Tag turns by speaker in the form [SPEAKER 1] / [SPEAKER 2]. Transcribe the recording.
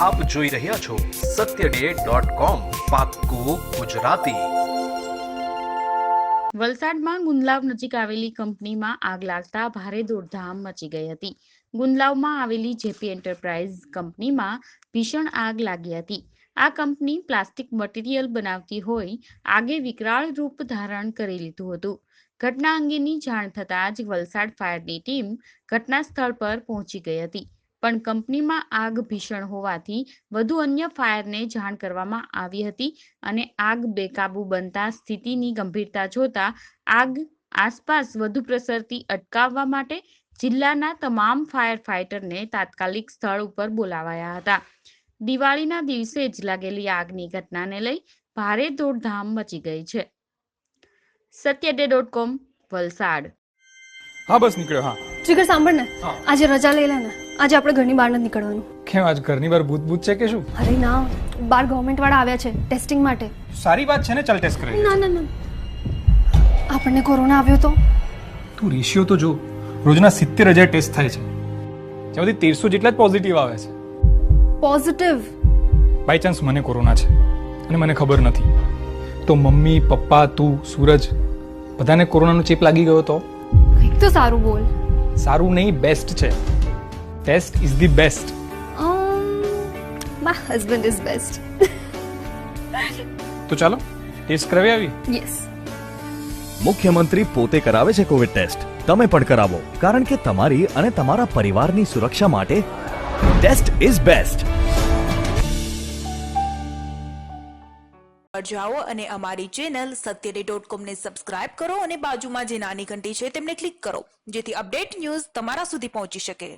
[SPEAKER 1] આપ જોઈ રહ્યા છો satyday.com પાક્કું ગુજરાતી.
[SPEAKER 2] વલસાડમાં ગુંદલાવ નજીક આવેલી કંપનીમાં આગ લાગતા ભારે દોડધામ મચી ગઈ હતી. ગુંદલાવમાં આવેલી જેપી એન્ટરપ્રાઇઝ કંપનીમાં ભીષણ આગ લાગી હતી. આ કંપની પ્લાસ્ટિક મટીરીયલ બનાવતી હોય આગે વિકરાળ રૂપ ધારણ કરી લીધું હતું. ઘટના અંગેની જાણ થતાં જ વલસાડ ફાયરની ટીમ ઘટના સ્થળ પર પહોંચી ગઈ હતી, પણ કંપનીમાં આગ ભીષણ હોવાથી વધુ અન્ય ફાયરને જાણ કરવામાં આવી હતી અને આગ બેકાબૂ બનતા સ્થિતિની ગંભીરતા જોતા આગ આસપાસ વધુ પ્રસરતી અટકાવવા માટે જિલ્લાના તમામ ફાયર ફાઇટરને તાત્કાલિક સ્થળ ઉપર બોલાવાયા હતા. દિવાળીના દિવસે જ લાગેલી આગની ઘટનાને લઈ ભારે દોડધામ મચી ગઈ છે. satyday.com વલસાડ.
[SPEAKER 3] હા બસ નીકળ્યો. હા
[SPEAKER 4] જીગર સાંભળ ને, આજે રજા લઈ લે ને. આજે આપણે ઘરની બહાર નથી નીકળવાનું.
[SPEAKER 3] કેમ, આજ ઘરની બહાર ભૂત ભૂત છે કે શું?
[SPEAKER 4] અરે ના, બહાર ગવર્મેન્ટ વાળા આવ્યા છે ટેસ્ટિંગ માટે.
[SPEAKER 3] સારી વાત છે ને, ચાલ ટેસ્ટ કરાવી.
[SPEAKER 4] ના ના ના, આપણને કોરોના આવ્યો તો?
[SPEAKER 3] તું રેશિયો તો જો, રોજના 70,000 ટેસ્ટ થાય છે, જેમાંથી 1300 જેટલા જ પોઝિટિવ આવે છે.
[SPEAKER 4] પોઝિટિવ?
[SPEAKER 3] બાય ચાન્સ મને કોરોના છે અને મને ખબર નથી, તો મમ્મી પપ્પા તું સૂરજ બધાને કોરોનાનો ચેપ લાગી ગયો તો?
[SPEAKER 4] કંઈક તો સારું બોલ.
[SPEAKER 3] સારું નહીં, બેસ્ટ છે. Test is the best.
[SPEAKER 4] My husband is best.
[SPEAKER 3] તો ચાલો ટેસ્ટ કરાવી આવી.
[SPEAKER 4] યસ.
[SPEAKER 5] મુખ્યમંત્રી પોતે કરાવે છે કોવિડ ટેસ્ટ. તમે પણ કરાવો, કારણ કે તમારી અને તમારા પરિવારની સુરક્ષા માટે ટેસ્ટ ઇઝ બેસ્ટ.
[SPEAKER 6] જાઓ અને અમારી ચેનલ satyday.com ને સબસ્ક્રાઇબ કરો અને બાજુમાં જે નાની ઘંટી છે તેમને ક્લિક કરો, જેથી અપડેટ ન્યૂઝ તમારા સુધી પહોંચી શકે.